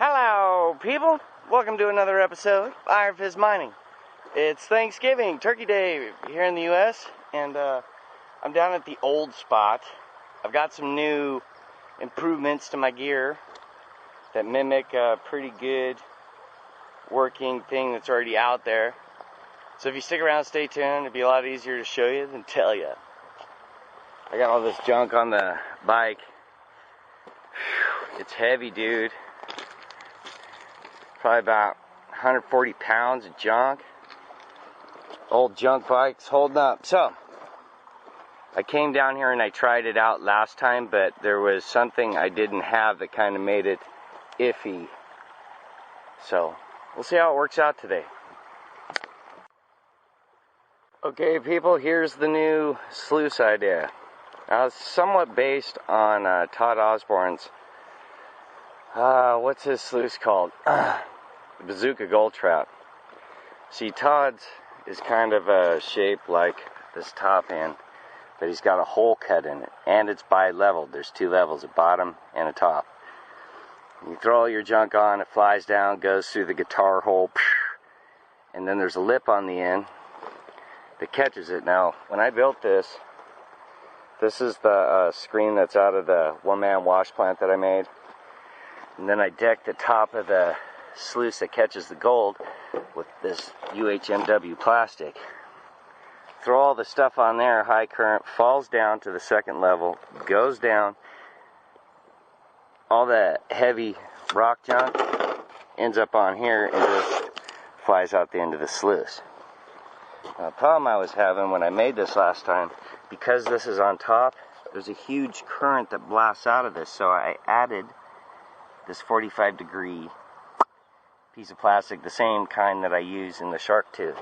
Hello, people. Welcome to another episode of Iron Fist Mining. It's Thanksgiving, Turkey Day here in the U.S., and I'm down at the old spot. I've got some new improvements to my gear that mimic a pretty good working thing that's already out there. So if you stick around, stay tuned. It'll be a lot easier to show you than tell you. I got all this junk on the bike. It's heavy, dude. Probably about 140 pounds of junk. Old junk bike's holding up. So, I came down here and I tried it out last time, but there was something I didn't have that kind of made it iffy. So, we'll see how it works out today. Okay, people, here's the new sluice idea. Now, it's somewhat based on Todd Osborne's, what's his sluice called? Bazooka Gold Trap. See, Todd's is kind of shaped like this top end, but he's got a hole cut in it, and it's bi-leveled. There's two levels, a bottom and a top. You throw all your junk on, it flies down, goes through the guitar hole, and then there's a lip on the end that catches it. Now, when I built this is the screen that's out of the one-man wash plant that I made. And then I decked the top of the sluice that catches the gold with this UHMW plastic. Throw all the stuff on there, high current, falls down to the second level, goes down. All the heavy rock junk ends up on here and just flies out the end of the sluice. Now, the problem I was having when I made this last time, because this is on top, there's a huge current that blasts out of this, so I added this 45-degree piece of plastic, the same kind that I use in the shark tooth.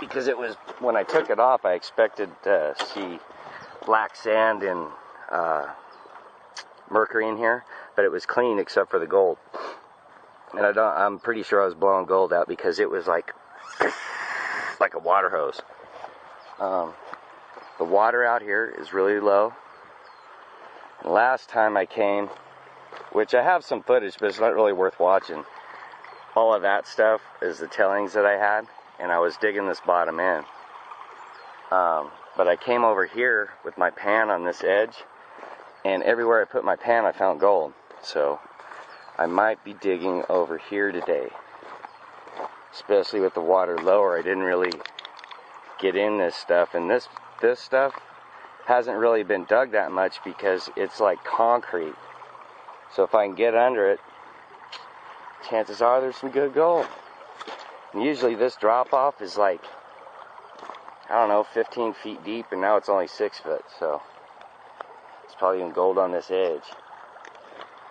Because it was, when I took it off, I expected to see black sand and mercury in here, but it was clean except for the gold. And I'm pretty sure I was blowing gold out because it was like a water hose. The water out here is really low. And last time I came, which I have some footage, but it's not really worth watching. All of that stuff is the tailings that I had, and I was digging this bottom end. But I came over here with my pan on this edge, and everywhere I put my pan, I found gold. So I might be digging over here today, especially with the water lower. I didn't really get in this stuff, and this stuff hasn't really been dug that much because it's like concrete. So if I can get under it, chances are there's some good gold. And usually this drop off is like, I don't know, 15 feet deep, and now it's only 6 foot, so it's probably even gold on this edge.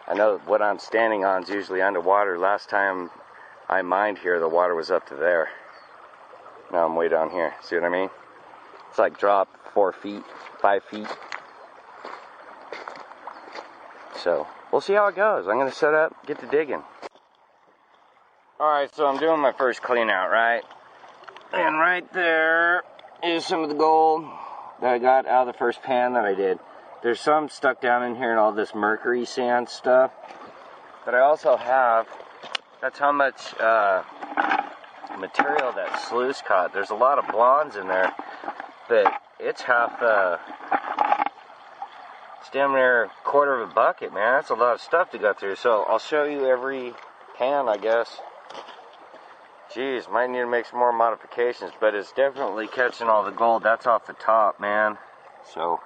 I know what I'm standing on is usually underwater. Last time I mined here, the water was up to there. Now I'm way down here. See what I mean? It's like drop 4 feet, 5 feet. So we'll see how it goes. I'm going to set up, get to digging. Alright, so I'm doing my first clean out, right? And right there is some of the gold that I got out of the first pan that I did. There's some stuck down in here and all this mercury sand stuff. But I also have, that's how much material that sluice caught. There's a lot of blondes in there, but it's half it's damn near a quarter of a bucket, man. That's a lot of stuff to go through. So I'll show you every pan, I guess. Jeez, might need to make some more modifications, but it's definitely catching all the gold. That's off the top, man. So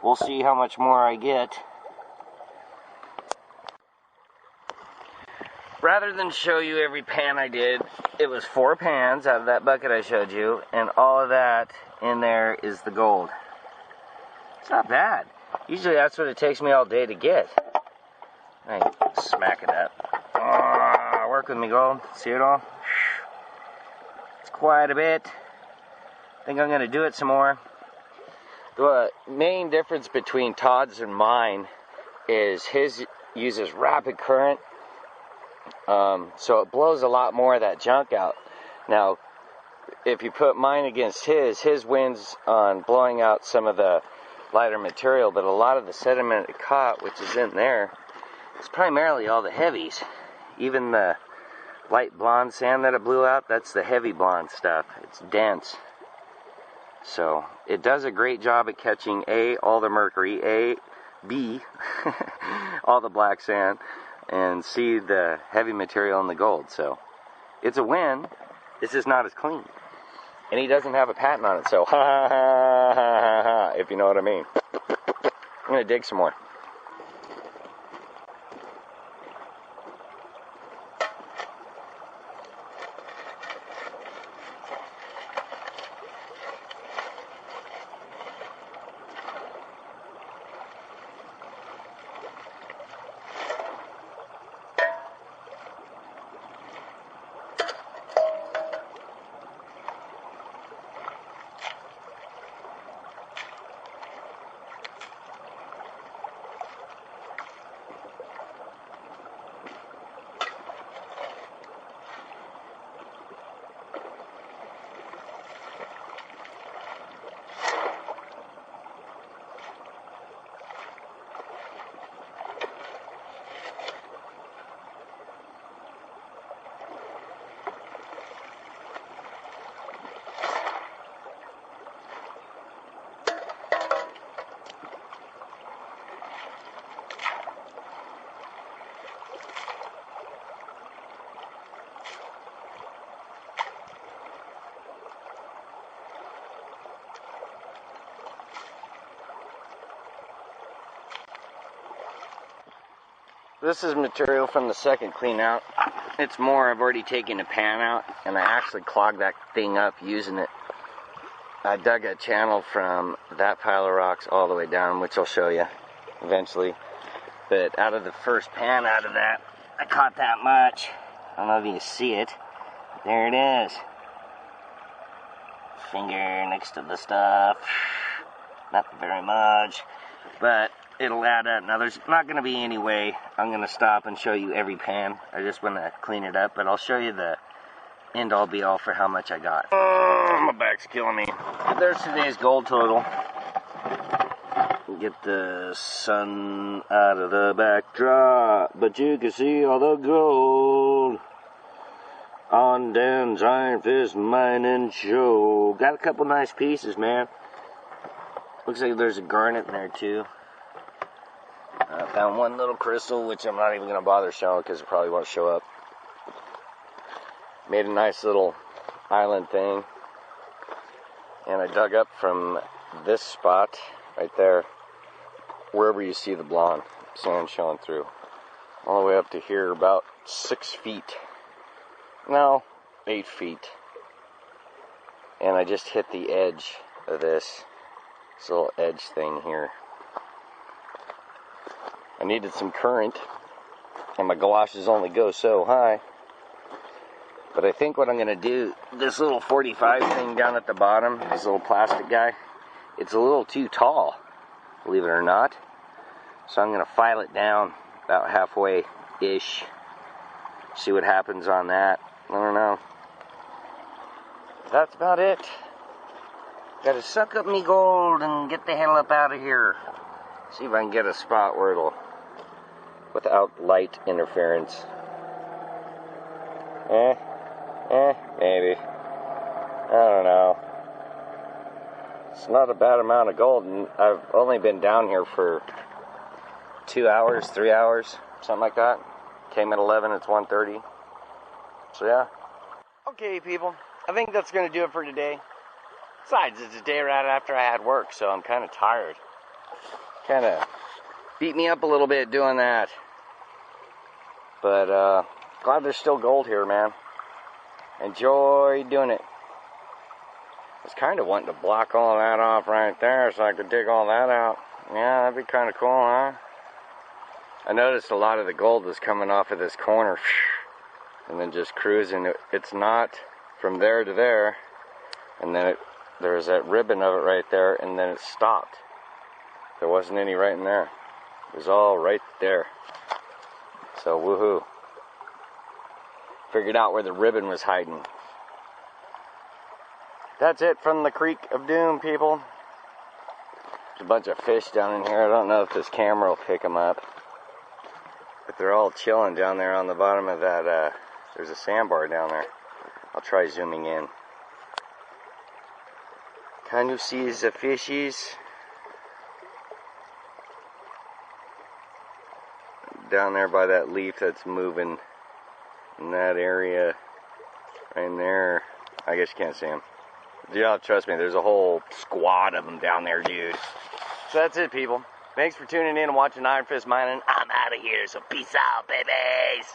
we'll see how much more I get. Rather than show you every pan I did, it was 4 pans out of that bucket I showed you, and all of that in there is the gold. It's not bad. Usually that's what it takes me all day to get. I smack it up. Work with me, gold. See it all? It's quite a bit. I think I'm going to do it some more. The main difference between Todd's and mine is his uses rapid current, so it blows a lot more of that junk out. Now, if you put mine against his wins on blowing out some of the lighter material, but a lot of the sediment it caught, which is in there, It's primarily all the heavies. Even the light blonde sand that it blew out, that's the heavy blonde stuff. It's dense. So it does a great job at catching A, all the mercury, B, all the black sand, and C, the heavy material and the gold. So it's a win. It's just not as clean. And he doesn't have a patent on it, so ha ha ha ha ha ha, if you know what I mean. I'm gonna dig some more. This is material from the second clean out. It's more, I've already taken a pan out, and I actually clogged that thing up using it. I dug a channel from that pile of rocks all the way down, which I'll show you eventually. But out of the first pan out of that, I caught that much. I don't know if you can see it. There it is. Finger next to the stuff. Not very much, but it'll add up. Now there's not going to be any way I'm going to stop and show you every pan. I just want to clean it up, but I'll show you the end all be all for how much I got. Oh, my back's killing me. There's today's gold total. Get the sun out of the backdrop, but you can see all the gold on down Giant Fist Mining Show. Got a couple nice pieces, man. Looks like there's a garnet in there too. I found one little crystal, which I'm not even going to bother showing because it probably won't show up. Made a nice little island thing. And I dug up from this spot right there, wherever you see the blonde sand showing through, all the way up to here, about 6 feet. No, 8 feet. And I just hit the edge of this little edge thing here. I needed some current, and my galoshes only go so high. But I think what I'm going to do, this little 45 thing down at the bottom, this little plastic guy, it's a little too tall, believe it or not. So I'm going to file it down about halfway-ish, see what happens on that. I don't know. That's about it. Gotta suck up me gold and get the hell up out of here. See if I can get a spot where it'll, without light interference. Maybe. I don't know. It's not a bad amount of gold, and I've only been down here for 2 hours, 3 hours, something like that. Came at 11, it's 1:30. So yeah. Okay, people. I think that's going to do it for today. Besides, it's a day right after I had work, so I'm kind of tired. Kind of beat me up a little bit doing that. But glad there's still gold here, man. Enjoy doing it. I was kind of wanting to block all that off right there so I could dig all that out. Yeah, that'd be kind of cool, huh? I noticed a lot of the gold was coming off of this corner and then just cruising. It's not from there to there, and then there was that ribbon of it right there, and then it stopped. There wasn't any right in there. It was all right there. So woohoo. Figured out where the ribbon was hiding. That's it from the Creek of Doom, people. There's a bunch of fish down in here. I don't know if this camera will pick them up. But they're all chilling down there on the bottom of that, there's a sandbar down there. I'll try zooming in. Can you see the fishies? Down there by that leaf that's moving in that area. Right in there. I guess you can't see them. Yeah, trust me, there's a whole squad of them down there, dude. So that's it, people. Thanks for tuning in and watching Iron Fist Mining. I'm out of here, so peace out, babies!